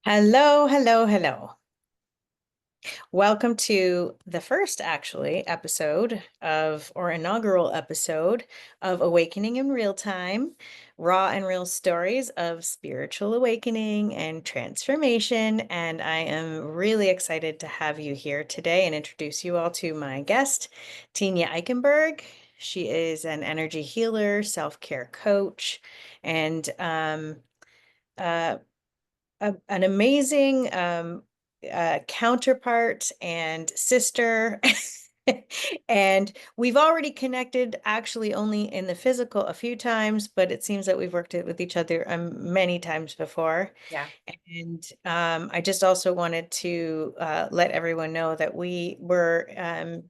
Hello, hello, hello. Welcome to the first, actually, episode of, or inaugural episode of Awakening in Real Time, raw and real stories of spiritual awakening and transformation. And I am really excited to have you here today and introduce you all to my guest, Tenya Eickenberg. She is an energy healer, self-care coach, and uh, an amazing counterpart and sister. And we've already connected actually only in the physical a few times, but it seems that we've worked it with each other many times before. Yeah. And I just also wanted to let everyone know that we were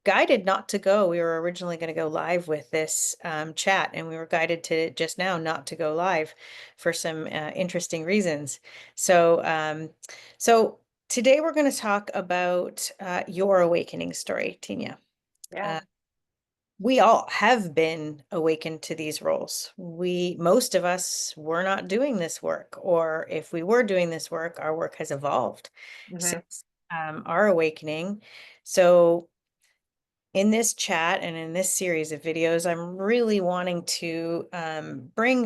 guided not to go. We were originally going to go live with this chat, and we were guided to just now not to go live for some interesting reasons. So, so today we're going to talk about your awakening story, Tina. Yeah. Uh, we all have been awakened to these roles. Most of us were not doing this work, or if we were doing this work, our work has evolved hmm since our awakening. So in this chat and in this series of videos, I'm really wanting to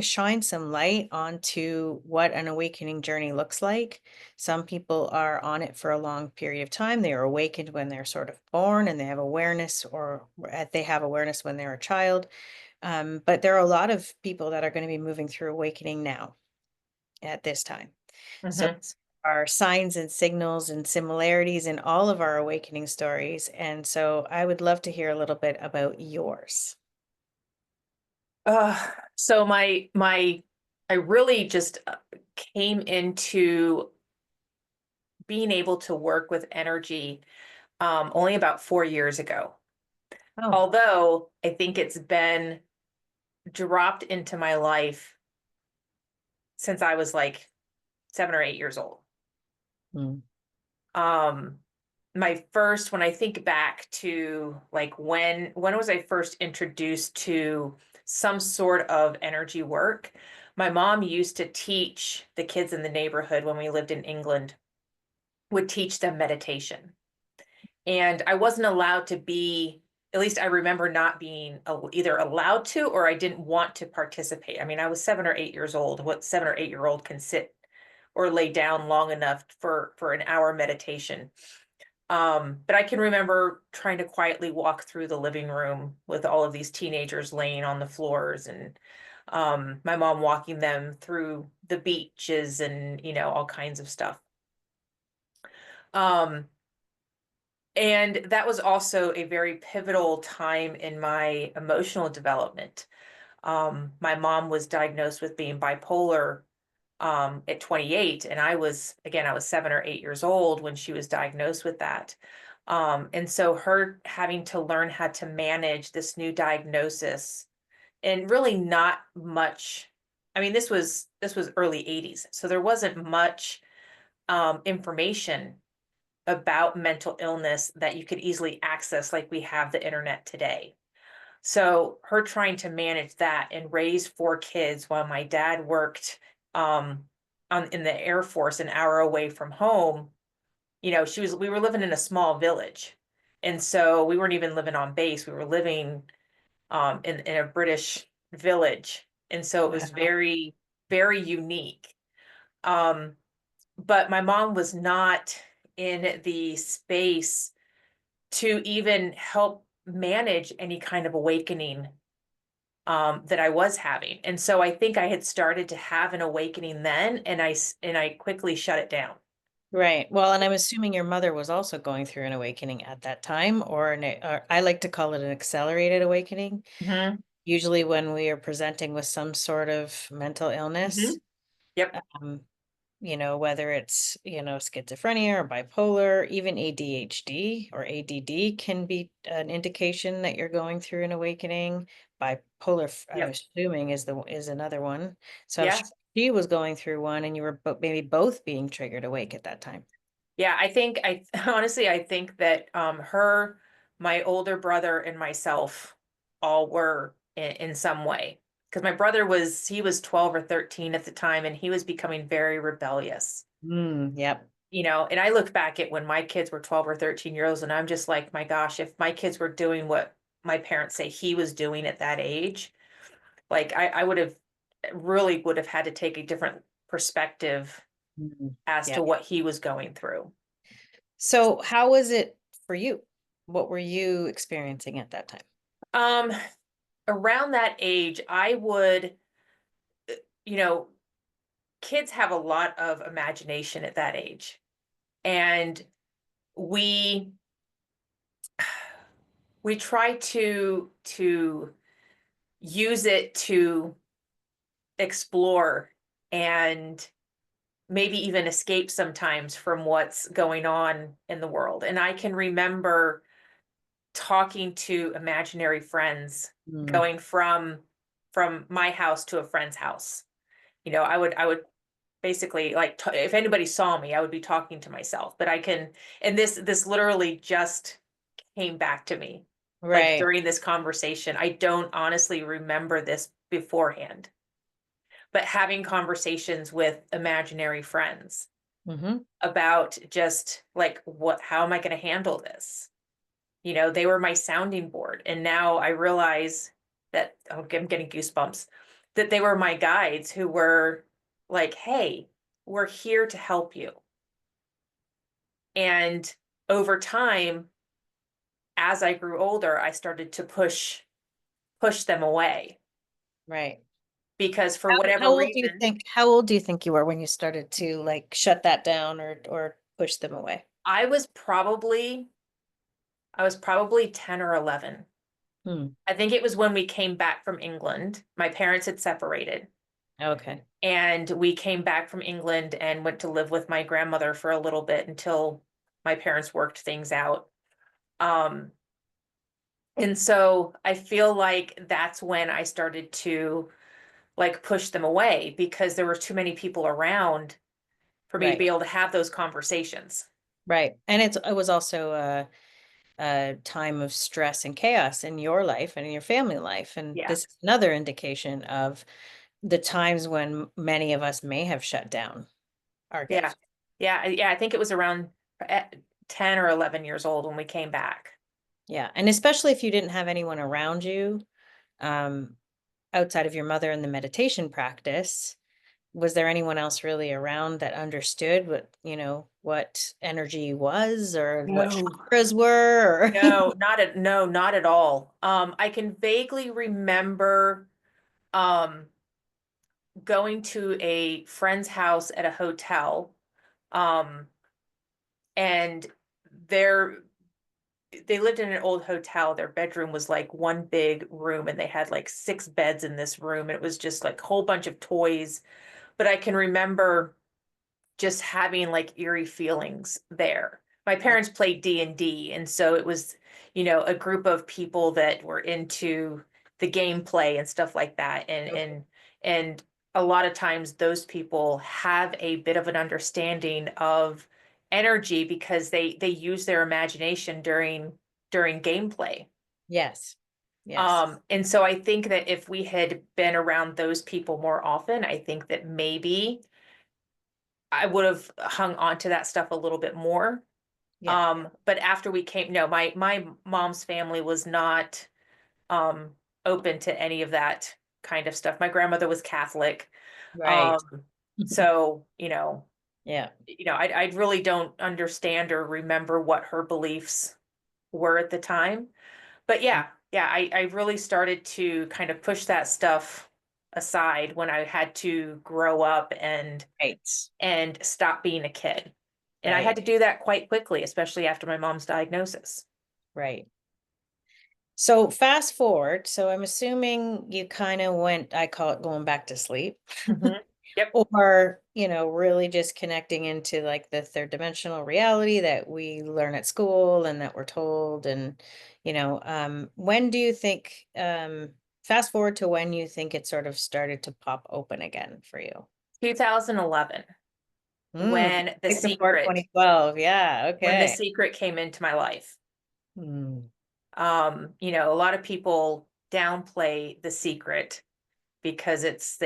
shine some light onto what an awakening journey looks like. Some people are on it for a long period of time. They are awakened when they're sort of born and they have awareness, or they have awareness when they're a child. But there are a lot of people that are going to be moving through awakening now at this time. So hmm are signs and signals and similarities in all of our awakening stories. And so I would love to hear a little bit about yours. so I really just came into being able to work with energy only about 4 years ago. Oh, Although I think it's been dropped into my life since I was like 7 or 8 years old. mm, Um, when I think back to like when was I first introduced to some sort of energy work? My mom used to teach the kids in the neighborhood when we lived in England, would teach them meditation. And I wasn't allowed to be, at least I remember not being either allowed to or I didn't want to participate. I mean, I was 7 or 8 years old. What 7 or 8 year old can sit or lay down long enough for an hour meditation? But I can remember trying to quietly walk through the living room with all of these teenagers laying on the floors and my mom walking them through the beaches and, all kinds of stuff. Um, and that was also a very pivotal time in my emotional development. My mom was diagnosed with being bipolar at 28, and I was 7 or 8 years old when she was diagnosed with that. And so her having to learn how to manage this new diagnosis and really not much. I mean, this was early 80s, so there wasn't much information about mental illness that you could easily access like we have the internet today. So her trying to manage that and raise four kids while my dad worked um, in the Air Force an hour away from home, we were living in a small village. And so we weren't even living on base. We were living in a British village. And so it was wow. very, very unique. Um, but my mom was not in the space to even help manage any kind of awakening that I was having. And so I think I had started to have an awakening then, and I quickly shut it down. Right. Well, and I'm assuming your mother was also going through an awakening at that time, or I like to call it an accelerated awakening. hmm Usually when we are presenting with some sort of mental illness, hmm Yep. um, whether it's, schizophrenia or bipolar, even ADHD or ADD can be an indication that you're going through an awakening. Bipolar, I'm Yep. assuming is another one. So I'm sure Yes. she was going through one and you were maybe both being triggered awake at that time. Yeah. I honestly, I think that my older brother, and myself all were in some way. because my brother he was 12 or 13 at the time, and he was becoming very rebellious. Yep. And I look back at when my kids were 12 or 13 years old, and I'm just like, my gosh, if my kids were doing what my parents say he was doing at that age, like I would have had to take a different perspective as Yeah. to what he was going through. So how was it for you? What were you experiencing at that time? Um, Around that age, I would, you know, kids have a lot of imagination at that age. And we we try to use it to explore and maybe even escape sometimes from what's going on in the world. And I can remember talking to imaginary friends, Mm, going from my house to a friend's house. I would basically, like, if anybody saw me, I would be talking to myself. But and this literally just came back to me, like, right. during this conversation. I don't honestly remember this beforehand, but having conversations with imaginary friends Hmm. about just like, how am I going to handle this? They were my sounding board. And now I realize that, oh, I'm getting goosebumps, that they were my guides who were like, hey, we're here to help you. And over time, as I grew older, I started to push them away, Right. because for How whatever old do you reason, think, how old do you think you were when you started to like shut that down or push them away? I was probably I was probably 10 or 11. Hmm. I think it was when we came back from England. My parents had separated, Okay. and we came back from England and went to live with my grandmother for a little bit until my parents worked things out. Um, and so I feel like that's when I started to, like, push them away, because there were too many people around for me to Right. be able to have those conversations. Right. And it was also a time of stress and chaos in your life and in your family life. And Yeah. this is another indication of the times when many of us may have shut down our Yeah. gift. Yeah. Yeah. I think it was around 10 or 11 years old when we came back. Yeah. And especially if you didn't have anyone around you, um, outside of your mother and the meditation practice, was there anyone else really around that understood what energy was or what No. chakras were? Or No, not at all. I can vaguely remember um going to a friend's house at a hotel. Um, and there they lived in an old hotel. Their bedroom was like one big room, and they had like six beds in this room. And it was just like a whole bunch of toys. But I can remember just having like eerie feelings there. My parents played D&D, and so it was, a group of people that were into the gameplay and stuff like that. And okay. and a lot of times those people have a bit of an understanding of energy, because they use their imagination during gameplay. Yes. Yes. And so I think that if we had been around those people more often, I think that maybe I would have hung on to that stuff a little bit more. Yeah. But after we came, no, my mom's family was not um open to any of that kind of stuff. My grandmother was Catholic. Right. Um, so, Yeah. I really don't understand or remember what her beliefs were at the time. But Mm, yeah, I really started to kind of push that stuff aside when I had to grow up right. and stop being a kid. And I had Right. to do that quite quickly, especially after my mom's diagnosis. Right. So fast forward. So I'm assuming you kind of went, I call it going back to sleep. Hmm. Yep. Or, really just connecting into like the third dimensional reality that we learn at school and that we're told. And, when do you think, fast forward to when you think it sort of started to pop open again for you? 2011, Mm, right before 2012. Yeah. when the Okay. secret came into my life. Mm, A lot of people downplay the secret, because it's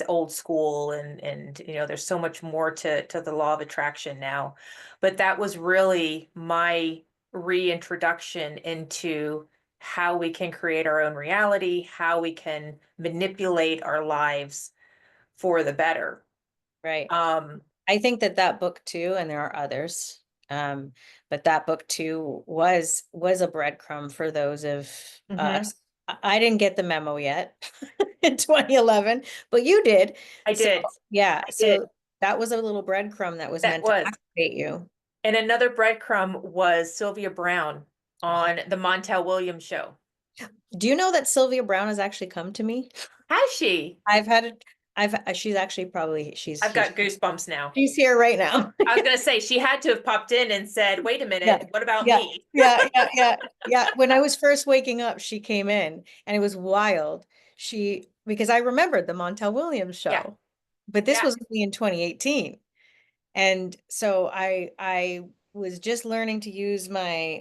old school, and you know, there's so much more to the law of attraction now. But that was really my reintroduction into how we can create our own reality, how we can manipulate our lives for the better. Right. Um, I think that that book too, and there are others, but that book too was a breadcrumb for those of mhm, us. I didn't get the memo yet in 2011, but you did. I So did. yeah, I did. so that was a little breadcrumb that was That meant to was. activate you. And another breadcrumb was Sylvia Brown Oh, on the Montel Williams show. do you know that Sylvia Brown has actually come to me? Has she? I've had it. She's actually probably I've got goosebumps now. she's here right now. I was gonna say she had to have popped in and said, "Wait a Yeah, minute, what about yeah, me?" yeah. When I was first waking up, she came in and it was wild. Because I remembered the Montel Williams Yeah, show, but this yeah, was only in 2018. And so I was just learning to use my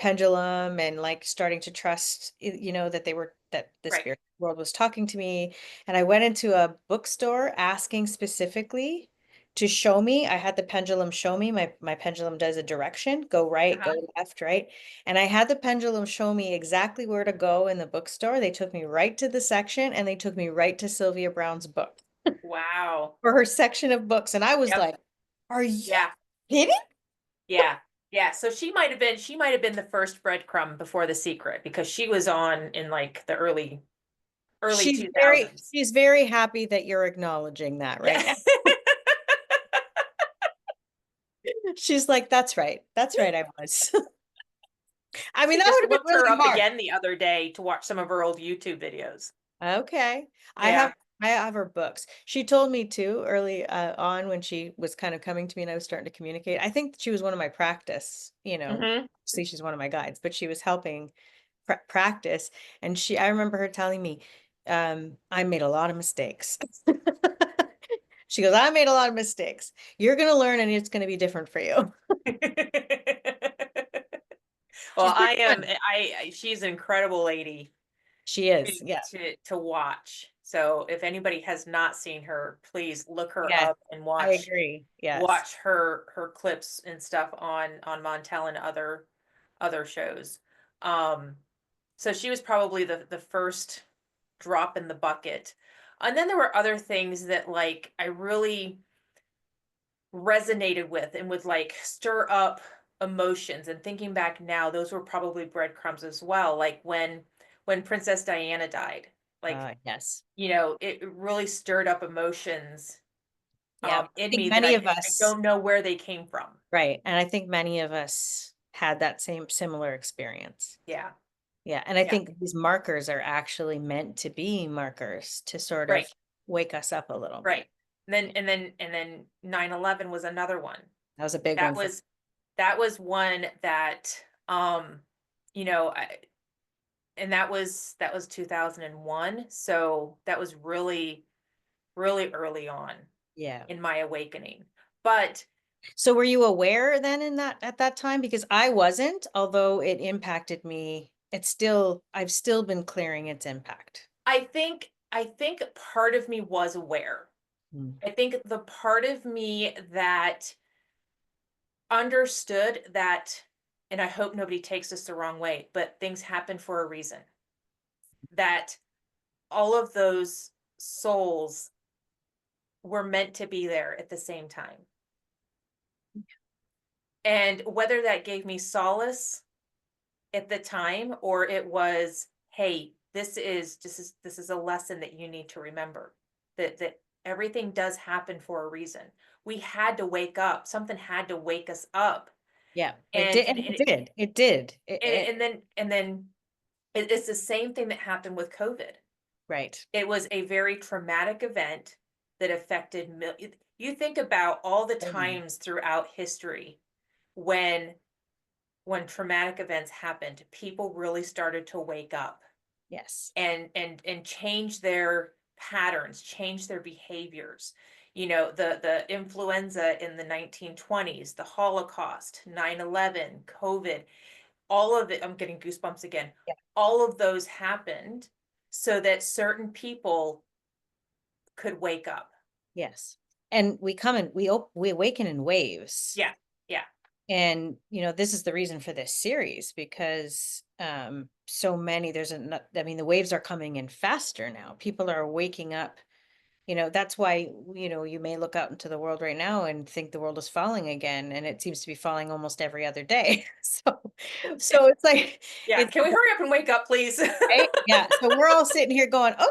pendulum and like starting to trust, that that the right. spirit world was talking to me. And I went into a bookstore asking specifically to show me. I had the pendulum show me. My pendulum does a direction, go right, go Uh-huh. left, right. And I had the pendulum show me exactly where to go in the bookstore. They took me right to the section and they took me right to Sylvia Brown's book Wow. for her section of books. And I was Yep. like, are you Yeah. kidding? Yeah. Yeah. So she might have been the first breadcrumb before The Secret, because she was on in like the early She's very 2000s. she's very happy that you're acknowledging that right Yeah. now. She's like, that's right. That's right, I was. I mean, She that just would have been looked her really up hard. again the other day to watch some of her old YouTube videos. Okay. I have Yeah. I have her books. She told me too early on when she was kind of coming to me and I was starting to communicate. I think she was one of my practice, Hmm. see she's one of my guides, but she was helping practice. And I remember her telling me, I made a lot of mistakes. She goes, I made a lot of mistakes. You're going to learn and it's going to be different for you. Well, She's pretty fun. she's an incredible lady She is. Yeah. to watch. So if anybody has not seen her, please look her Yes. up and I agree. Yes. watch her clips and stuff on Montel and other shows. Um, so she was probably the first drop in the bucket. And then there were other things that like I really resonated with and would like stir up emotions. And thinking back now, those were probably breadcrumbs as well. Like when Princess Diana died, like, Yes. you know, it really stirred up emotions Yeah. I in think me that many I of I us, don't know where they came from. right. And I think many of us had that same similar experience. Yeah. Yeah. And I Yeah. think these markers are actually meant to be markers to sort of Right. wake us up a little Right. bit. And then 9/11 was another one. That was a big That one for was that was one that you know, and that was 2001. So that was really really early on yeah. in my awakening. But So were you aware then at that time? Because I wasn't, although it impacted me, I've still been clearing its impact. I think part of me was aware. Mm. I think the part of me that understood that, and I hope nobody takes this the wrong way, but things happen for a reason. That all of those souls were meant to be there at the same time. And whether that gave me solace at the time, or it was, hey, this is a lesson that you need to remember, that everything does happen for a reason. We had to wake up. Something had to wake us up. Yeah, it And did. and And and it did. It did. and then it's the same thing that happened with COVID. Right. It was a very traumatic event that affected you think about all the Mhm. times throughout history when traumatic events happened, people really started to wake up Yes. and change their patterns, change their behaviors. You know, the influenza in the 1920s, the Holocaust, 9/11, COVID, all of it, I'm getting goosebumps again. Yeah. All of those happened so that certain people could wake up. Yes. And we awaken in waves. Yeah. Yeah. And, this is the reason for this series because so many, I mean, the waves are coming in faster now. People are waking up. That's why, you may look out into the world right now and think the world is falling again, and it seems to be falling almost every other day. So it's like, Yeah. it's Can we hurry up and wake up, please? right. Yeah. So we're all sitting here going, okay,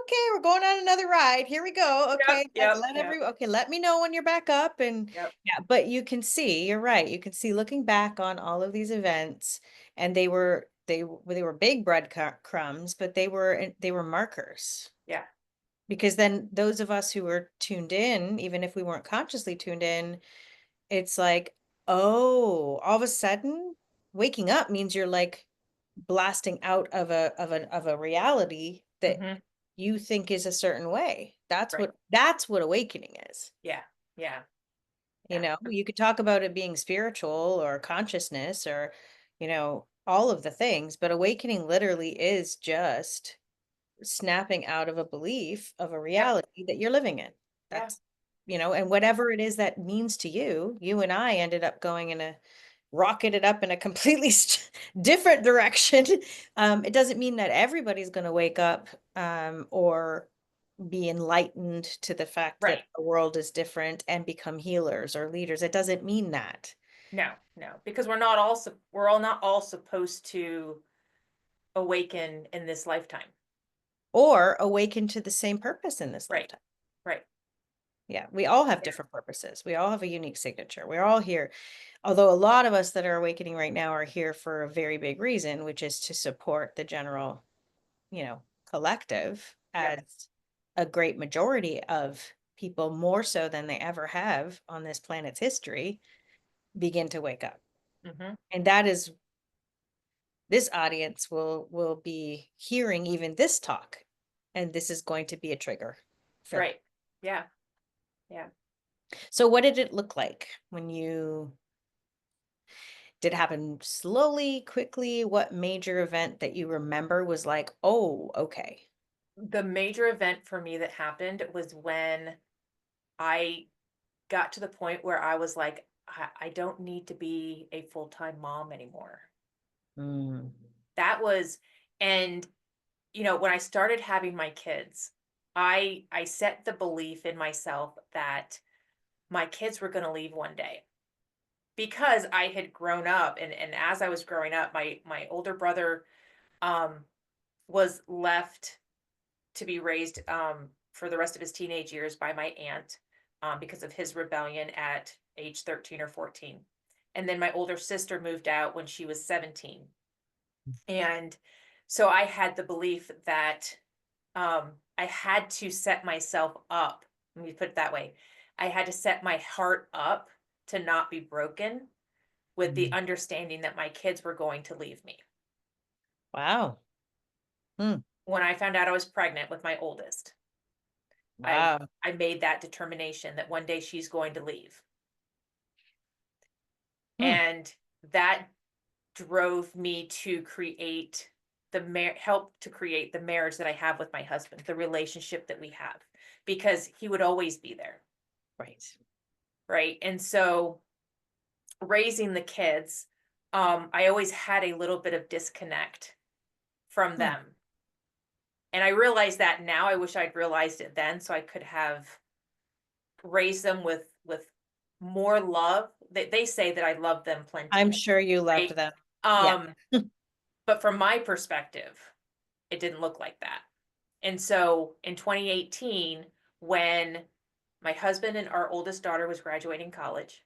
okay, we're going on another ride. Here we go. Yep. Okay. Yep. Yep. Okay, let me know when you're back up. And Yep. yeah, but you can see, you're right. You can see looking back on all of these events, and they were big breadcrumbs, but they were markers. Yeah. Because then those of us who were tuned in, even if we weren't consciously tuned in, it's like, oh, all of a sudden, waking up means you're like blasting out of a reality that Hmm. you think is a certain way. That's Right. what awakening is. Yeah. Yeah. Yeah. You could talk about it being spiritual or consciousness or, all of the things, but awakening literally is just snapping out of a belief of a Yep. reality that you're living in. Yeah. That's, and whatever it is that means to you, you and I ended up going in a rocketed up in a completely different direction. It doesn't mean that everybody's going to wake up or be enlightened to the fact that Right. the world is different and become healers or leaders. It doesn't mean that. No, no, because we're all not all supposed to awaken in this lifetime. Or awaken to the same purpose in this Right. lifetime. Right. Yeah, we all have Yeah. different purposes. We all have a unique signature. We're all here. Although a lot of us that are awakening right now are here for a very big reason, which is to support the general, collective, Yep. as a great majority of people, more so than they ever have on this planet's history, begin to wake up. Hmm. And that is, this audience will be hearing even this talk, and this is going to be a trigger for them. Right. Yeah. Yeah. So what did it look like when did it happen slowly, quickly? What major event that you remember was like, oh, okay. The major event for me that happened was when I got to the point where I was like, I don't need to be a full-time mom anymore. Mm, That was, and when I started having my kids, I set the belief in myself that my kids were going to leave one day, because I had grown up, and as I was growing up, my older brother um was left to be raised for the rest of his teenage years by my aunt, because of his rebellion at age 13 or 14. And then my older sister moved out when she was 17. And so I had the belief that I had to set myself up. Let me put it that way. I had to set my heart up to not be broken, with the mm. understanding that my kids were going to leave me. Wow. Mm, When I found out I was pregnant with my oldest, I wow. I made that determination that one day she's going to leave. Mm, And that drove me to help to create the marriage that I have with my husband, the relationship that we have, because he would always be there, right. right? And so raising the kids, I always had a little bit of disconnect from Mm, them. And I realize that now. I wish I'd realized it then, so I could have raised them with more love. They say that I love them I'm plenty, sure you loved right? them. Yeah. Um, but from my perspective, it didn't look like that. And so in 2018, when my husband and our oldest daughter was graduating college,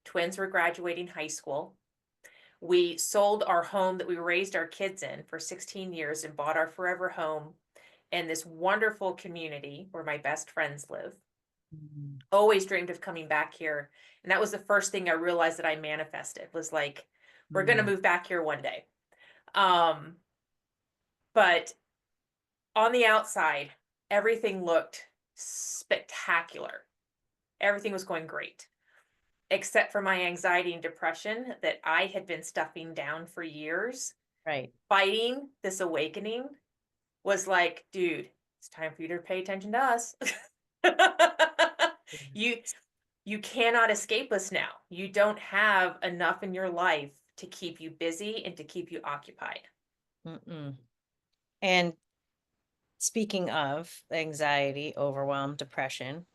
twins were graduating high school, we sold our home that we raised our kids in for 16 years and bought our forever home in this wonderful community where my best friends live. Mm, Always dreamed of coming back here. And that was the first thing I realized that I manifested, was like, we're going to mm. move back here one day. Um, but on the outside, everything looked spectacular. Everything was going great, except for my anxiety and depression that I had been stuffing down for years. Right. Fighting this awakening was like, dude, it's time for you to pay attention to us. You you cannot escape us now. You don't have enough in your life to keep you busy and to keep you occupied. Mm-mm. And speaking of anxiety, overwhelm, depression,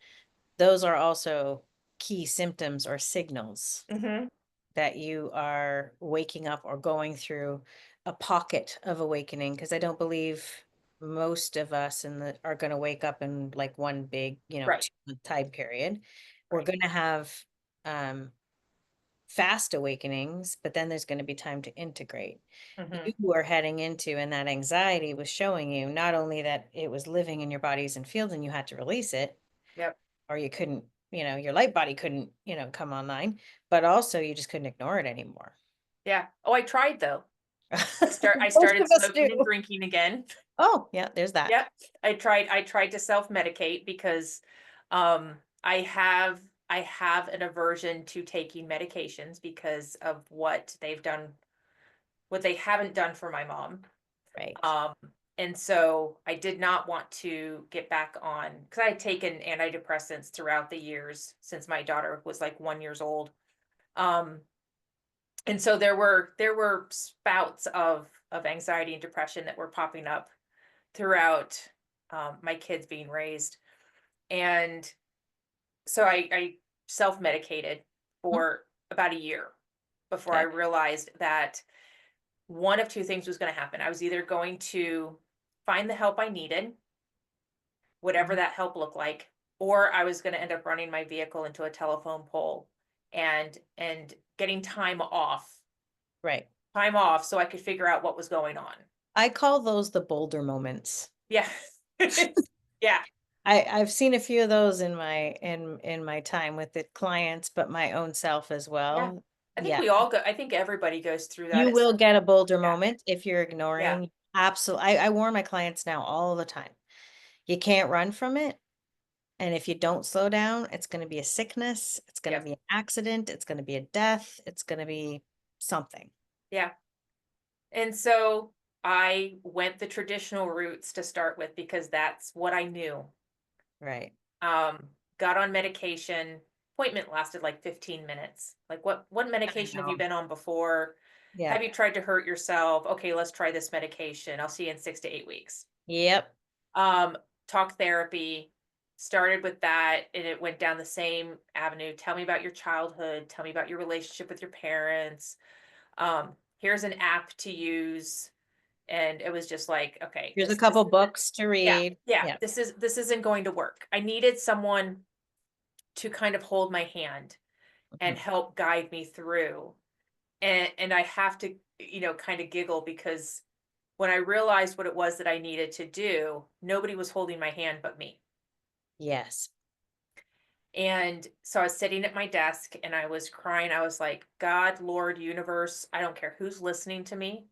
those are also key symptoms or signals Mhm. that you are waking up or going through a pocket of awakening. Because I don't believe most of us are going to wake up in like one big, Right, 2 month time period. We're right. going to have um, fast awakenings, but then there's going to be time to integrate. You Mhm. were heading into, and that anxiety was showing you not only that it was living in your bodies and fields and you had to release it, Yep. or you couldn't, your light body couldn't, come online, but also you just couldn't ignore it anymore. Yeah. Oh, I tried though. I Most started of us do. smoking and drinking again. Oh, yeah, there's that. Yep. I tried to self-medicate because um I have I have an aversion to taking medications because of what they haven't done for my mom. Right. Um and so I did not want to get back on because I had taken antidepressants throughout the years since my daughter was like 1 years old. Um and so there were spouts of anxiety and depression that were popping up throughout my kids being raised. And so I self medicated for about a year before I Okay. realized that one of two things was going to happen. I was either going to find the help I needed, whatever Mhm. that help looked like, or I was going to end up running my vehicle into a telephone pole and getting Right. time off so I could figure out what was going on. I call those the boulder moments. Yeah. Yeah. I've seen a few of those in my time with the clients, but my own self as Yeah. well. Yeah. I think everybody goes through that You at some will get a point. boulder Yeah. moment if you're Yeah. ignoring. Absolutely. I warn my clients now all the time. You can't run from it. And if you don't slow down, it's going to be a sickness. It's going to Yep. be an accident. It's going to be a death. It's going to be something. Yeah. And so I went the traditional routes to start with because that's what I knew. Right. Um, got on medication. Appointment lasted like 15 minutes. Like what I medication have you know. been on before? Yeah. Have you tried to hurt yourself? Okay, let's try this medication. I'll see you in 6 to 8 weeks. Yep. Um, Talk therapy, started with that and it went down the same avenue. Tell me about your childhood, tell me about your relationship with your parents. Here's an app to use. And it was just like, okay, Here's a this couple isn't, books to yeah, read. yeah, Yeah. this isn't going to work. I needed someone to kind of hold my hand and Mhm. help guide me through. And I have to, kind of giggle because when I realized what it was that I needed to do, nobody was holding my hand but me. Yes. And so I was sitting at my desk and I was crying. I was like, God, Lord, universe, I don't care who's listening to me.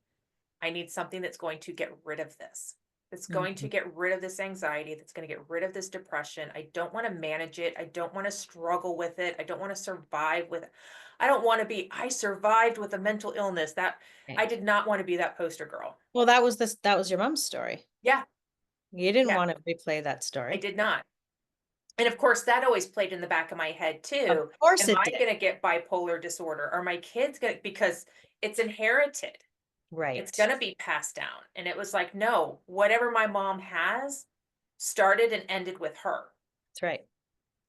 I need something that's going to get rid of this. That's going to Mhm. get rid of this anxiety, that's going to get rid of this depression. I don't want to manage it. I don't want to struggle with it. I don't want to survive with it. I don't want to be, I survived with a mental illness. That I Right. did not want to be that poster girl. Well, that was your mom's story. Yeah, You didn't yeah, want to replay that I story. did not. And of course, that always played in the back of my head Of too. course Am it I did. going to get bipolar disorder? Are my kids going to, because it's inherited, it's Right. going to be passed down. And it was like, no, whatever my mom has started and ended with her. That's right.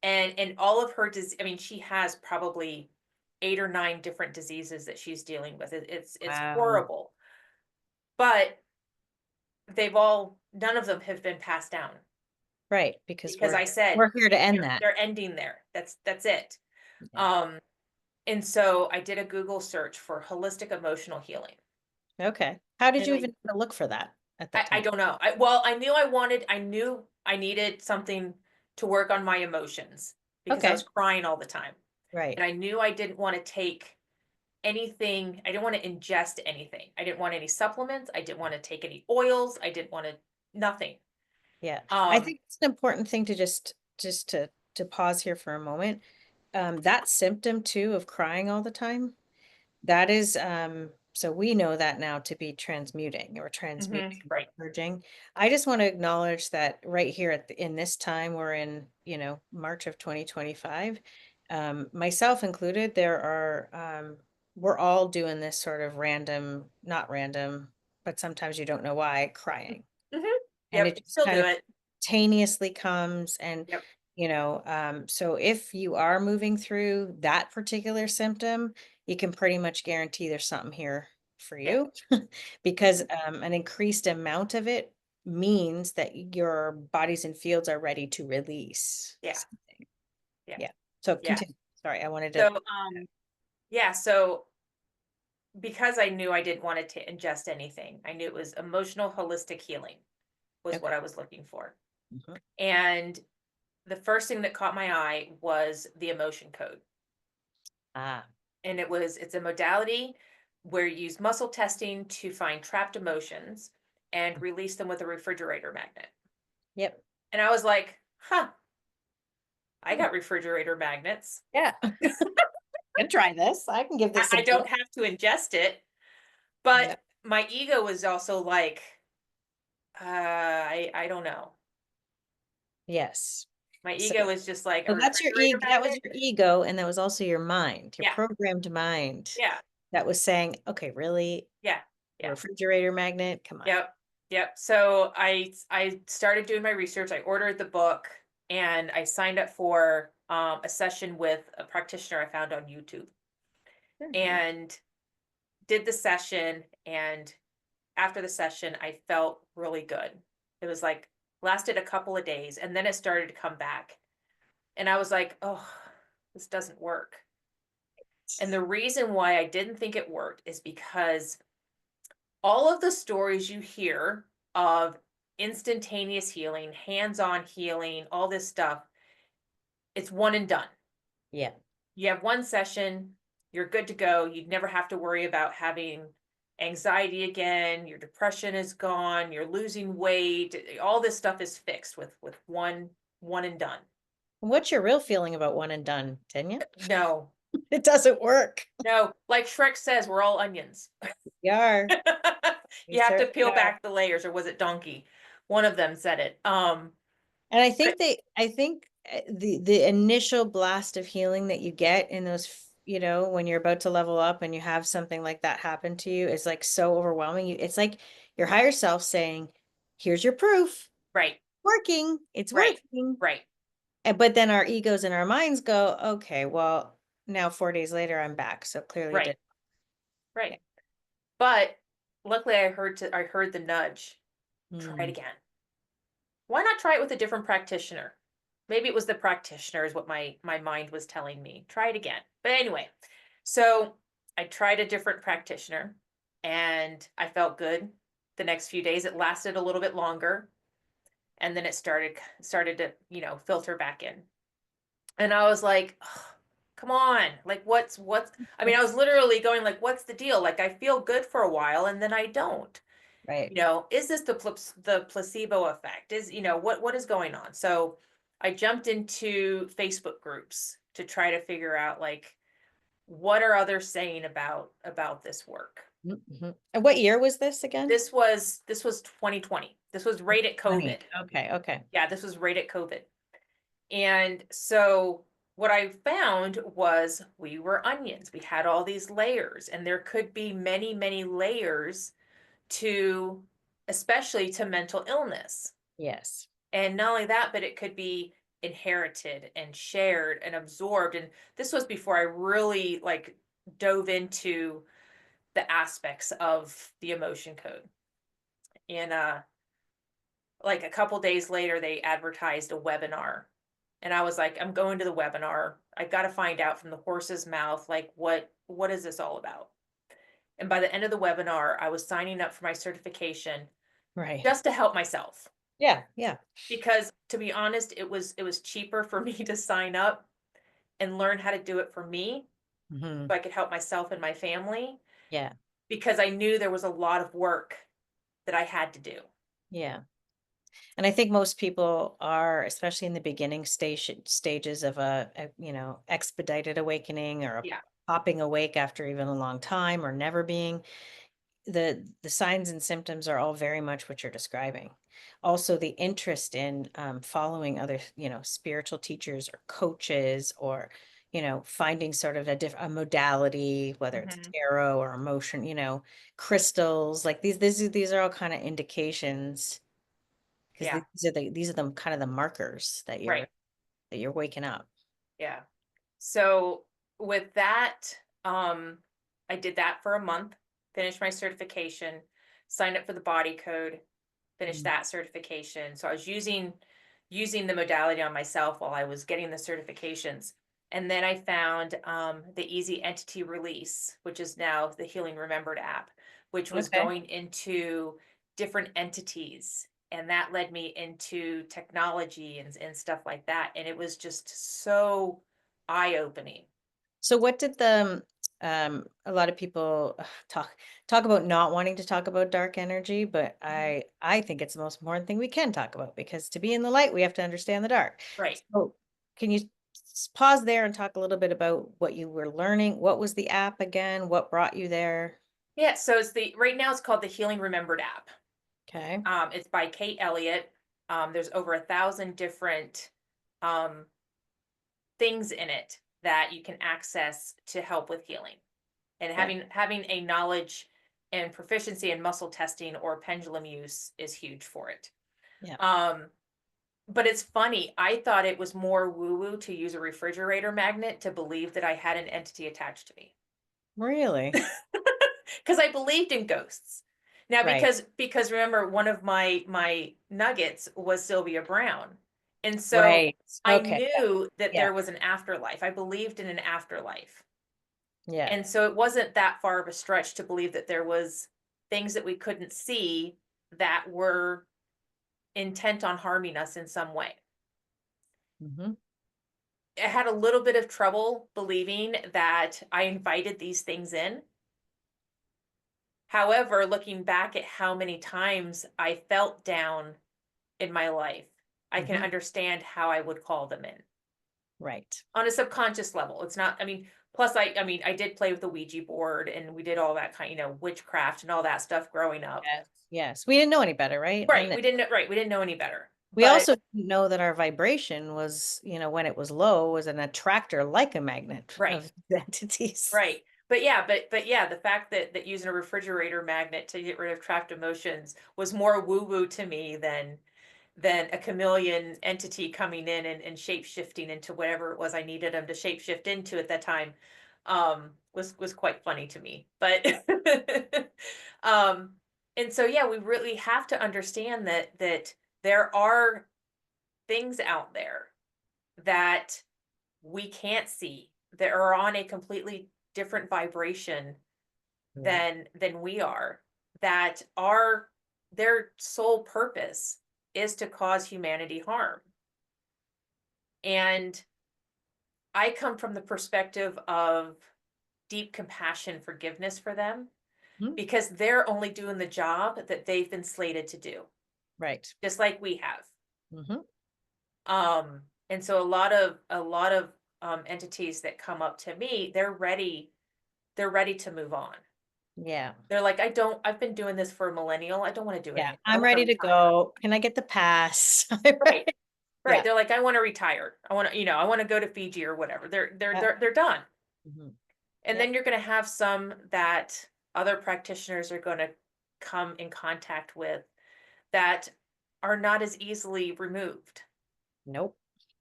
And all of her I mean, she has probably 8 or 9 different diseases that she's dealing with. It's Wow. horrible. But they've all none of them have been passed down Right, because because we're I said we're here to end that. they're ending there. That's it. Yeah. Um and so I did a Google search for holistic emotional healing. Okay. How did And you even look for that at that I time? don't know. I knew I needed something to work on my emotions because I was Okay. crying all the time. Right. And I knew I didn't want to take anything, I didn't want to ingest anything. I didn't want any supplements. I didn't want to take any oils. I didn't want to nothing. Yeah. I Um, think it's an important thing to just to pause here for a moment. That symptom too of crying all the time, that is So we know that now to be transmuting or Mhm, transmuting or right. purging. I just want to acknowledge that right here in this time we're in, March of 2025, myself included, we're all doing this sort of random, not random, but sometimes you don't know why, crying. Mhm. And it Yep, just still kind do of it. spontaneously comes. And Yep, so if you are moving through that particular symptom, you can pretty much guarantee there's something here for yeah. you, because an increased amount of it means that your bodies and fields are ready to release Yeah, something. yeah, Yeah. So yeah. continue. Sorry, I wanted So, to. yeah, so because I knew I didn't want to ingest anything, I knew it was emotional holistic healing was what Okay. I was looking for. Mhm. And the first thing that caught my eye was the emotion code. Ah, And it's a modality where you use muscle testing to find trapped emotions and release them with a refrigerator magnet. yep. And I was like, huh, I Hmm. got refrigerator magnets. Yeah. Can try this. I can give I, this a I go. don't have to ingest it. But Yeah. my ego was also like, I don't know. Yes. My So ego is just like a So that's your refrigerator ego. That was magnet. your ego, and that was also your mind, your Yeah, programmed mind yeah, that was saying, "Okay, really? yeah, A yeah. refrigerator magnet? Come on." Yep, yep. So I started doing my research. I ordered the book and I signed up for a session with a practitioner I found on YouTube Very good. and did the session. And after the session, I felt really good. It was like lasted a couple of days and then it started to come back. And I was like, oh, this doesn't work. And the reason why I didn't think it worked is because all of the stories you hear of instantaneous healing, hands-on healing, all this stuff, it's one and done. Yeah. You have one session, you're good to go. You'd never have to worry about having anxiety again, your depression is gone, you're losing weight, all this stuff is fixed with one and done. What's your real feeling about one and done, Tanya? No. It doesn't work. No, like Shrek says, we're all onions. We are. We You have to certainly peel are. back the layers, or was it Donkey? One of them said it. And But I think the initial blast of healing that you get in those, when you're about to level up and you have something like that happen to you is like so overwhelming. It's like your higher self saying, "Here's your proof. right, Working. It's right, working." right, But then our egos and our minds go, "Okay, well, now 4 days later, I'm back. So clearly it right, did." Yeah. right. But luckily I heard the nudge. Try it Mm, again. Why not try it with a different practitioner? Maybe it was the practitioner is what my mind was telling me. Try it again. But anyway, so I tried a different practitioner and I felt good. The next few days it lasted a little bit longer and then it started to, filter back in. And I was like, "Ugh, come on, like what's I mean, I was literally going like, what's the deal? Like I feel good for a while and then I don't. right. Is this the placebo effect? Is, what is going on? So I jumped into Facebook groups to try to figure out like what are others saying about this work. Mhm. And what year was this again? This was 2020. This was right at Funny. COVID. Okay. Okay. Yeah, this was right at COVID. And so what I found was we were onions. We had all these layers, and there could be many, many layers to, especially to mental illness. Yes. And not only that, but it could be inherited and shared and absorbed. And this was before I really like dove into the aspects of the emotion code. And like a couple days later, they advertised a webinar. And I was like, I'm going to the webinar. I got to find out from the horse's mouth, like what is this all about? And by the end of the webinar, I was signing up for my certification Right. just to help myself. Yeah. Yeah. Because to be honest, it was cheaper for me to sign up and learn how to do it for me Hmm. so I could help myself and my family Yeah. because I knew there was a lot of work that I had to do. Yeah. And I think most people are, especially in the beginning stages of a expedited awakening or a Yeah. popping awake after even a long time or never being, the signs and symptoms are all very much what you're describing. Also, the interest in following other, spiritual teachers or coaches, or finding sort of a modality, whether it's Mhm. tarot or emotion, crystals, like these are all kind of indications, because Yeah, these are the kind of the markers that right. you're waking up. Yeah. So with that, um, I did that for a month, finished my certification, signed up for the body code, finished Mm. that certification. So I was using the modality on myself while I was getting the certifications. And then I found the Easy Entity Release, which is now the Healing Remembered app, which was Okay. going into different entities. And that led me into technology and stuff like that. And it was just so eye-opening. So what did a lot of people talk about not wanting to talk about dark energy, but Mhm. I think it's the most important thing we can talk about, because to be in the light, we have to understand the dark. Right. So can you pause there and talk a little bit about what you were learning? What was the app again? What brought you there? Yeah. So it's the right now it's called the Healing Remembered app. Okay. It's by Kate Elliott. There's over 1,000 different um, things in it that you can access to help with healing, and Yeah. having a knowledge and proficiency in muscle testing or pendulum use is huge for it. Yeah. Um, but it's funny. I thought it was more woo woo to use a refrigerator magnet to believe that I had an entity attached to me. Really? Because I believed in ghosts. Now, Right. because remember, one of my nuggets was Sylvia Brown, and so Right. I Okay. knew that Yeah. there was an afterlife. I believed in an afterlife, Yeah. and so it wasn't that far of a stretch to believe that there was things that we couldn't see that were intent on harming us in some way. Yeah. Hmm. I had a little bit of trouble believing that I invited these things in. However, looking back at how many times I felt down in my life, I can Hmm. understand how I would call them in Right. on a subconscious level. It's not, I mean, plus I mean, I did play with the Ouija board and we did all that kind, witchcraft and all that stuff growing up. Yes. Yes. We didn't know any better, right? Right. And We didn't know any better. we But also didn't know that our vibration was, when it was low, was an attractor like a magnet right, of entities. right. But yeah, but yeah, the fact that using a refrigerator magnet to get rid of trapped emotions was more woo-woo to me than a chameleon entity coming in and shape shifting into whatever it was I needed them to shape shift into at that time, was quite funny to me. But um, and so yeah, we really have to understand that there are things out there that we can't see that are on a completely different vibration Yeah. than we are, that are their sole purpose is to cause humanity harm. And I come from the perspective of deep compassion, forgiveness for them, Mhm. because they're only doing the job that they've been slated to do, Right. just like we have. Hmm. And so a lot of entities that come up to me, they're ready to move on. Yeah. They're like, I've been doing this for a millennial. I don't want to do it Yeah. anymore. I I'm want to ready to retire. go. Can I get the pass? Right. Right. Yeah. They're like, I want to retire. I want to go to Fiji or whatever. Yeah. They're done. Mhm. And Yeah. then you're going to have some that other practitioners are going to come in contact with that are not as easily removed. Nope.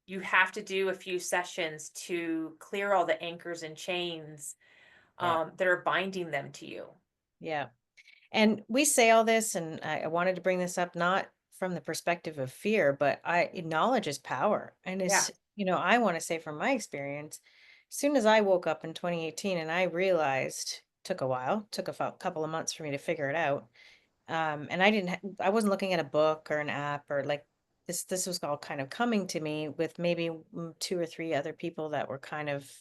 You have to do a few sessions to clear all the anchors and chains Yeah. that are binding them to you. Yeah. And we say all this, and I wanted to bring this up not from the perspective of fear, but knowledge is power. And Yeah. I want to say from my experience, as soon as I woke up in 2018 and I realized, took a while, took couple of months for me to figure it out. And I wasn't looking at a book or an app, or like this was all kind of coming to me with maybe two or three other people that were kind of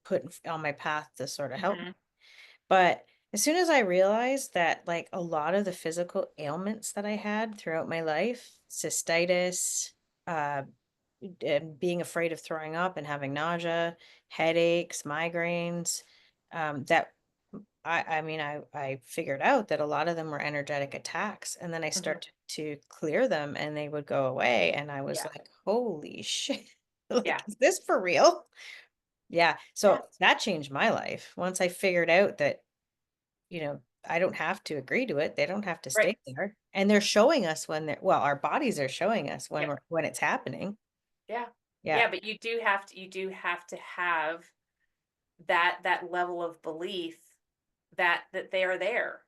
put on my path to sort of help. Hmm. But as soon as I realized that, like, a lot of the physical ailments that I had throughout my life, cystitis, uh, and being afraid of throwing up and having nausea, headaches, migraines, that I mean, I figured out that a lot of them were energetic attacks, and then I Mhm. started to clear them and they would go away. And I was Yeah. like, holy shit, like, Yeah. is this for real? Yeah. So Yes. that changed my life once I figured out that, I don't have to agree to it. They don't have to Right. stay there. And they're showing us when well, our bodies are showing us when Yep. when it's happening. Yeah. Yeah. Yeah, but you do have to have that level of belief that they are there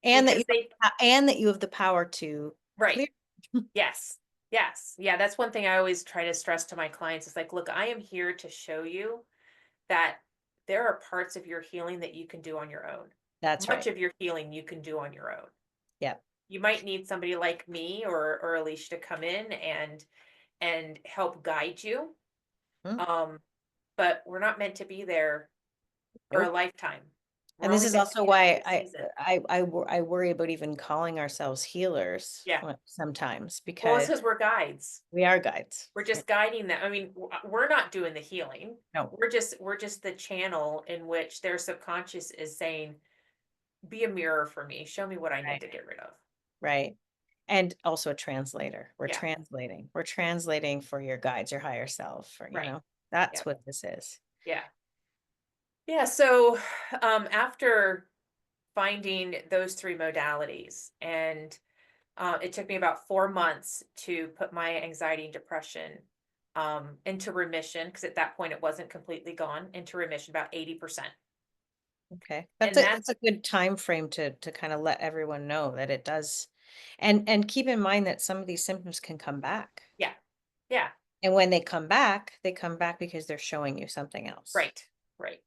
And that because they you have the power to right. clear. Yes. Yes. Yeah, that's one thing I always try to stress to my clients. It's like, look, I am here to show you that there are parts of your healing that you can do on your own. That's Much right. of your healing you can do on your own. Yeah. You might need somebody like me or Alicia to come in and help guide you. Mm, Um, but we're not meant to be there for a nope. lifetime. And We're this only is meant to also be there for why a season. I worry about even calling ourselves healers Yeah. sometimes, Well, it's because because we're guides. we are guides. We're Yeah. just guiding them. I mean, we're not doing the healing. No, We're just the channel in which their subconscious is saying, "Be a mirror for me. Show me what I need right, to get rid of." right. And also a translator. We're Yeah. translating. We're translating for your guides, your higher self, or, Right. that's Yep. what this is. Yeah. Yeah. So, after finding those three modalities, and it took me about 4 months to put my anxiety and depression into remission because at that point it wasn't completely gone, into remission about 80%. Okay. And That's that's a good time frame to kind of let everyone know that it does. And keep in mind that some of these symptoms can come back. yeah, yeah, And when they come back because they're showing you something else. right, right.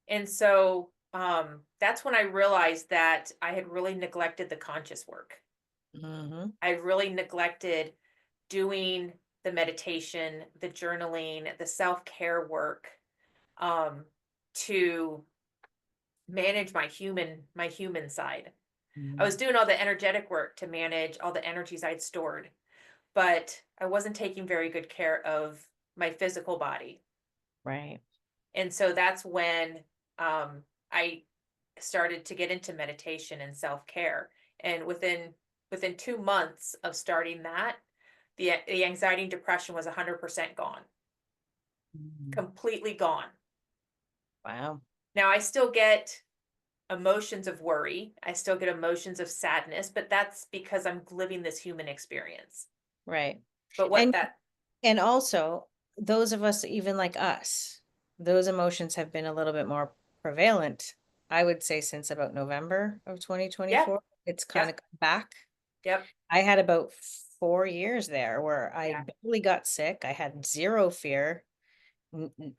And so that's when I realized that I had really neglected the conscious work. Hmm. I really neglected doing the meditation, the journaling, the self-care work um, to manage my human side. I was doing all the energetic work to manage all the energies I'd stored, but I wasn't taking very good care of my physical body. Right. And so that's when I started to get into meditation and self-care. And within 2 months of starting that, the anxiety and depression was 100% gone, Mhm. completely gone. Wow. Now I still get emotions of worry. I still get emotions of sadness, but that's because I'm living this human experience. Right. But what And that and also, those of us even like us, those emotions have been a little bit more prevalent, I would say, since about November of Yeah, 2024. It's kind yep, of come back. yep, I had about 4 years there where I yeah, barely got sick. I had zero fear,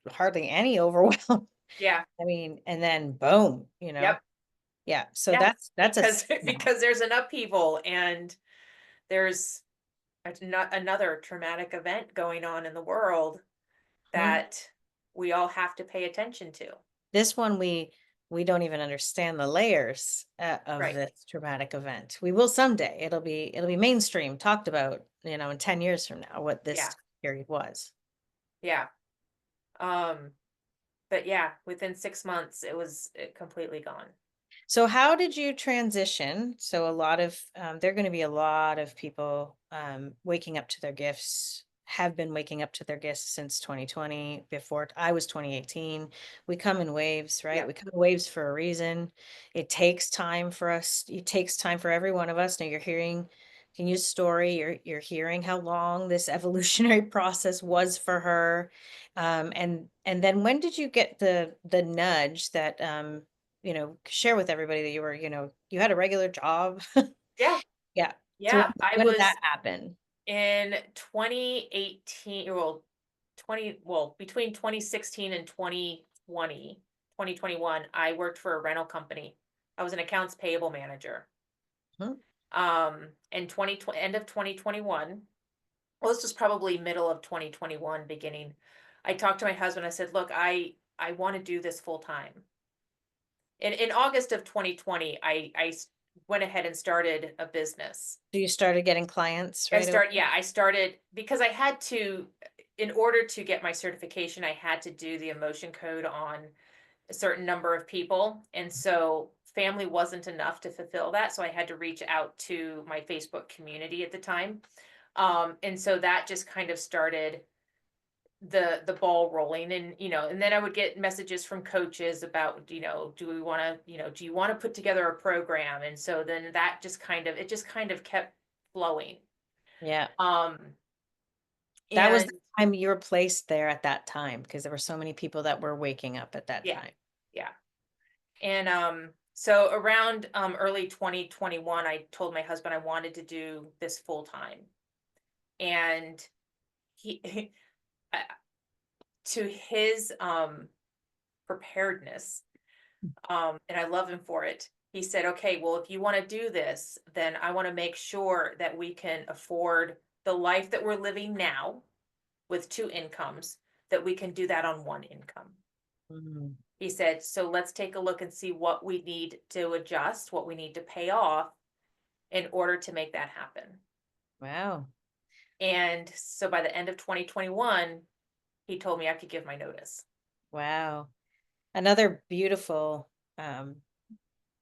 hardly any overwhelm. yeah, I mean, and then boom, yep, Yeah. So yes, that's a because signal. because there's an upheaval and there's not another traumatic event going on in the world Mhm. that we all have to pay attention to. This one, we don't even understand the layers of Right. this traumatic event. We will someday. It'll be mainstream, talked about, in 10 years from now, what Yeah. this period was. Yeah. Um, but yeah, within 6 months it completely gone. So how did you transition? So there are going to be a lot of people waking up to their gifts, have been waking up to their gifts since 2020. Before I was 2018. We come in waves, right? Yeah. We come in waves for a reason. It takes time for us. It takes time for every one of us. Now you're hearing, can use story. You're hearing how long this evolutionary process was for her. And then when did you get the nudge that share with everybody that you had a regular job. Yeah. Yeah. So Yeah. I when did that was happen? in 2018, between 2016 and 2021, I worked for a rental company. I was an accounts payable manager. Hmm. In 2020, end of 2021, well, this was probably middle of 2021, beginning. I talked to my husband. I said, "Look, I want to do this full time." In August of 2020, went ahead and started a business. So you started getting clients right away? I started because I had to, in order to get my certification, I had to do the emotion code on a certain number of people. And so family wasn't enough to fulfill that. So I had to reach out to my Facebook community at the time. And so that just kind of started the ball rolling. And and then I would get messages from coaches about, do we want to, do you want to put together a program? And so then that just kind of kept flowing. Yeah. Um That was the and time you were placed there at that time because there were so many people that were waking up at that yeah, time. yeah. And so around early 2021, I told my husband I wanted to do this full time. And he uh, to his preparedness, and I love him for it. He said, "Okay, well, if you want to do this, then I want to make sure that we can afford the life that we're living now with two incomes, that we can do that on one income." Mm, He said, "So let's take a look and see what we need to adjust, what we need to pay off in order to make that happen." wow. And so by the end of 2021, he told me I could give my notice. Wow. Another beautiful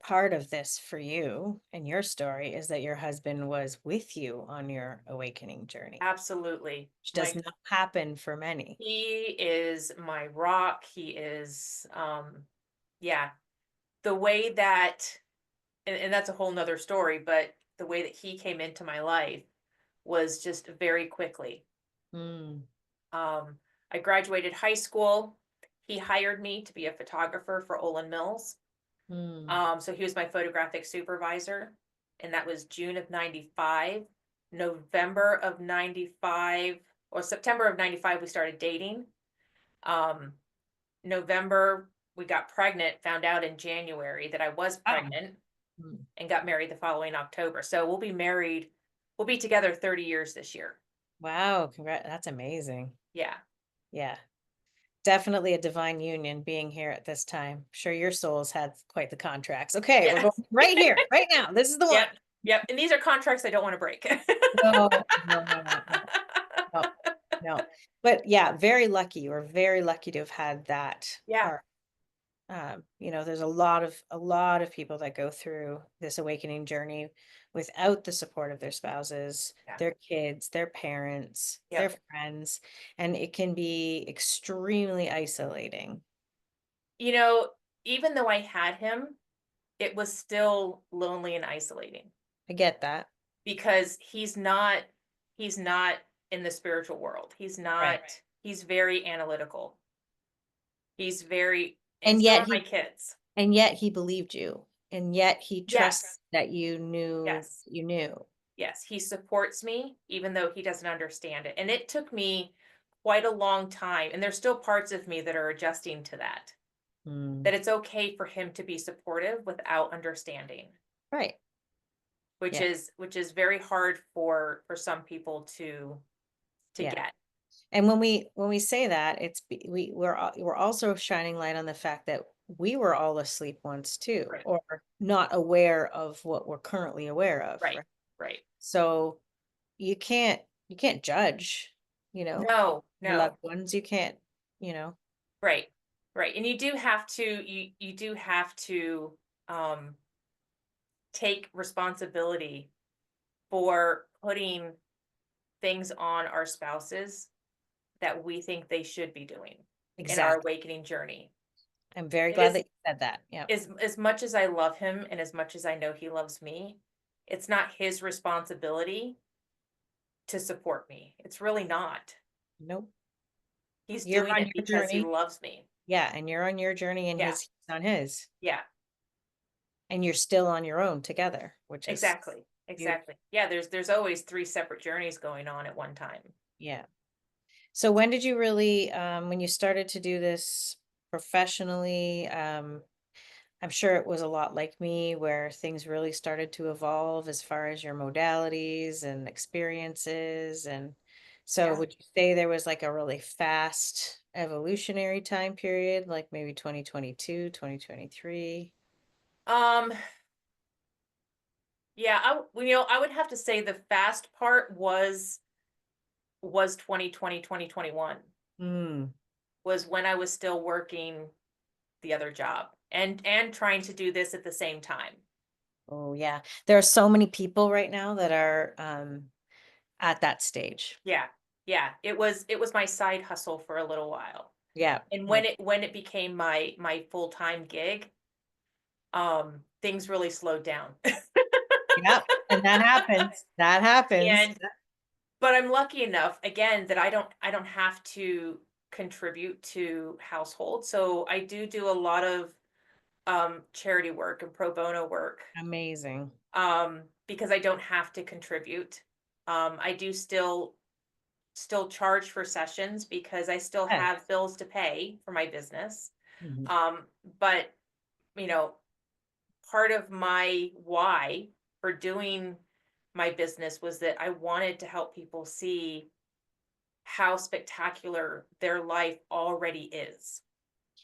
part of this for you and your story is that your husband was with you on your awakening journey, Absolutely. which does not happen for many. He is my rock. He is, yeah, the way that, and that's a whole nother story, but the way that he came into my life was just very quickly. Mm, Um, I graduated high school. He hired me to be a photographer for Olin Mills. mm. So he was my photographic supervisor, and that was June of 95. November of 95, or September of 95, we started dating. Um, November, we got pregnant, found out in January that I was Wow. pregnant, Mm. and got married the following October. So we'll be together 30 years this year. Wow, that's amazing. Yeah. Yeah. Definitely a divine union being here at this time. Sure, your souls had quite the contracts. Okay, we're going Yes. right here, right now. This is the one. Yep. Yep. And these are contracts I don't want to break. No, no, no, no, no, no, no. But yeah, very lucky. We're very lucky to have had that Yeah. part. There's a lot of people that go through this awakening journey without the support of their spouses, Yeah. their kids, their parents, their Yep. friends, and it can be extremely isolating. You know, even though I had him, it was still lonely and isolating I get that. because he's not in the spiritual world. He's not, Right. he's very analytical. He's very, and And so yet are my he kids. and yet he believed you. And yet he trusted Yes. that you knew Yes. you knew. Yes. He supports me even though he doesn't understand it. And it took me quite a long time. And there's still parts of me that are adjusting to that, Mm, that it's okay for him to be supportive without understanding, right. which Yeah. is very hard for some people to Yeah. get. And when we say that, we're also shining light on the fact that we were all asleep once too, Right. or not aware of what we're currently aware of, Right. right? Right. So you can't judge, No, your loved no. ones. You can't, you know, Right. Right. And you do have to um take responsibility for putting things on our spouses that we think they should be doing in our exactly. awakening journey. I'm very It glad is, that you said that. Yeah. as much as I love him and as much as I know he loves me, it's not his responsibility to support me. It's really not. Nope. He's You're doing on it your because he journey. loves me. Yeah, and you're on your journey and Yeah. he's on his. Yeah. And you're still on your own together, which is Exactly. beautiful. Exactly. Yeah, there's always three separate journeys going on at one time. Yeah. So when did you really, when you started to do this professionally, I'm sure it was a lot like me where things really started to evolve as far as your modalities and experiences. And so Yeah. would you say there was like a really fast evolutionary time period, like maybe 2022, 2023? Um, yeah, I would have to say the fast part was 2020, 2021, Mm, was when I was still working the other job, and trying to do this at the same time. Oh, yeah. There are so many people right now that are at that stage. Yeah. Yeah. It was my side hustle for a little while. Yeah. And Yeah. when it became my full-time gig, things really slowed down. Yep. And that happens. That happens. And but I'm lucky enough, again, that I don't have to contribute to household. So I do a lot of charity work and pro bono work, Amazing. because I don't have to contribute. I do still charge for sessions because I still Yeah. have bills to pay for my business. Mhm. Um, but you know, part of my why for doing my business was that I wanted to help people see how spectacular their life already is.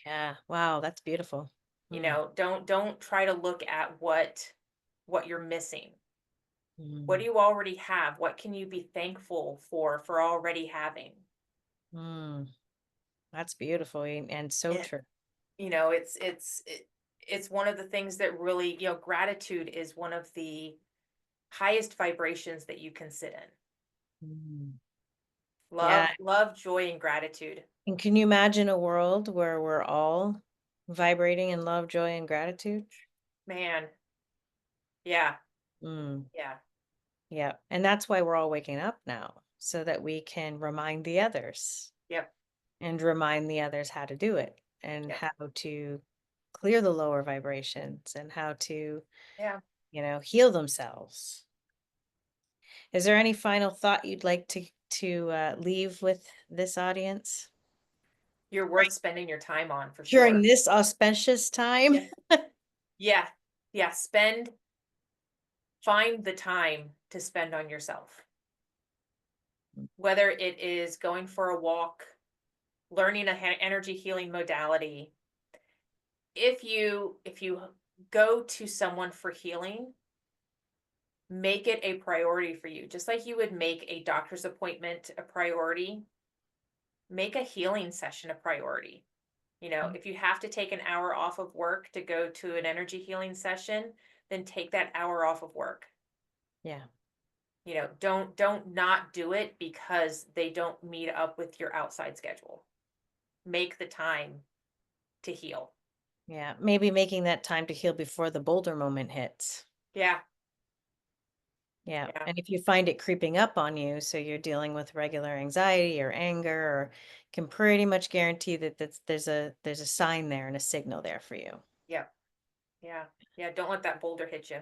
Yeah. Wow, that's beautiful. Mm. Don't try to look at what you're missing. What do Mm. you already have? What can you be thankful for already having? Mm. That's beautiful and so It, true. it's one of the things that really, gratitude is one of the highest vibrations that you can sit in. Mm. Yeah. Love, joy, and gratitude. And can you imagine a world where we're all vibrating in love, joy, and gratitude? Man, yeah, Mm. yeah, Yeah. And that's why we're all waking up now, so that we can remind the others yep, and remind the others how to do it and yep, how to clear the lower vibrations and how to, yeah. heal themselves. Is there any final thought you'd like to leave with this audience You're worth spending your time on for during sure. this auspicious time? Yeah, yeah, yeah. Find the time to spend on yourself. Whether it is going for a walk, learning a energy healing modality. If you go to someone for healing, make it a priority for you. Just like you would make a doctor's appointment a priority, make a healing session a priority. If you have to take an hour off of work to go to an energy healing session, then take that hour off of work. Yeah. Don't not do it because they don't meet up with your outside schedule. Make the time to heal. Yeah. Maybe making that time to heal before the boulder moment hits. Yeah, Yeah. yeah, And if you find it creeping up on you, so you're dealing with regular anxiety or anger, or can pretty much guarantee that there's a sign there and a signal there for you. yeah, yeah, yeah. Don't let that boulder hit you.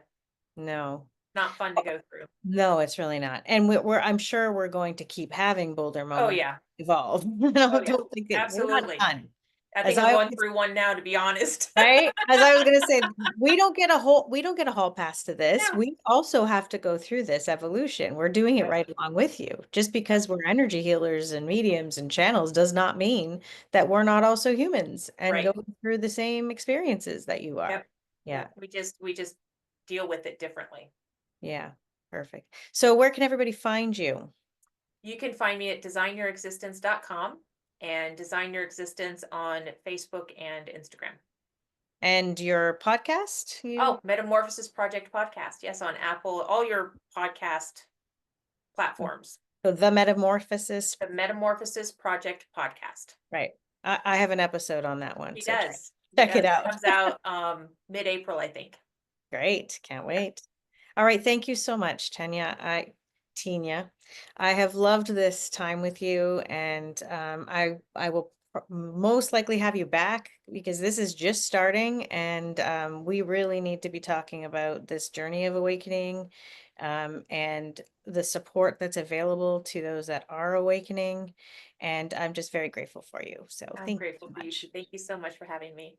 No. Not fun to go through. No, it's really not. And I'm sure we're going to keep having boulder Oh moments yeah. evolve. Oh yeah. Don't think that we're not Absolutely. done. I As think I'm I going always through one now, to be honest. Right? As I was gonna say, we don't get a hall pass to this. Yeah. We also have to go through this evolution. We're doing it Yep. right along with you. Just Yep. because we're energy healers and mediums and channels does not mean that we're not also humans and Right. going through the same experiences that you are. Yep. Yeah. Yep. We just deal with it differently. Yeah. Perfect. So where can everybody find you? You can find me at designyourexistence.com and Design Your Existence on Facebook and Instagram. And your podcast? Oh, Metamorphosis Project Podcast. Yes, on Apple, all your podcast platforms. So the Metamorphosis, The Metamorphosis Project Podcast. right. I have an episode on that one, He so check does. He check it does. It out. comes out mid-April, I think. Great, can't Yeah. wait. All right, thank you so much, Tenya. I have loved this time with you, and I will most likely have you back because this is just starting, and we really need to be talking about this journey of awakening, and the support that's available to those that are awakening. And I'm just very grateful for you. So I'm thank you grateful so for you too. much. Thank you so much for having me.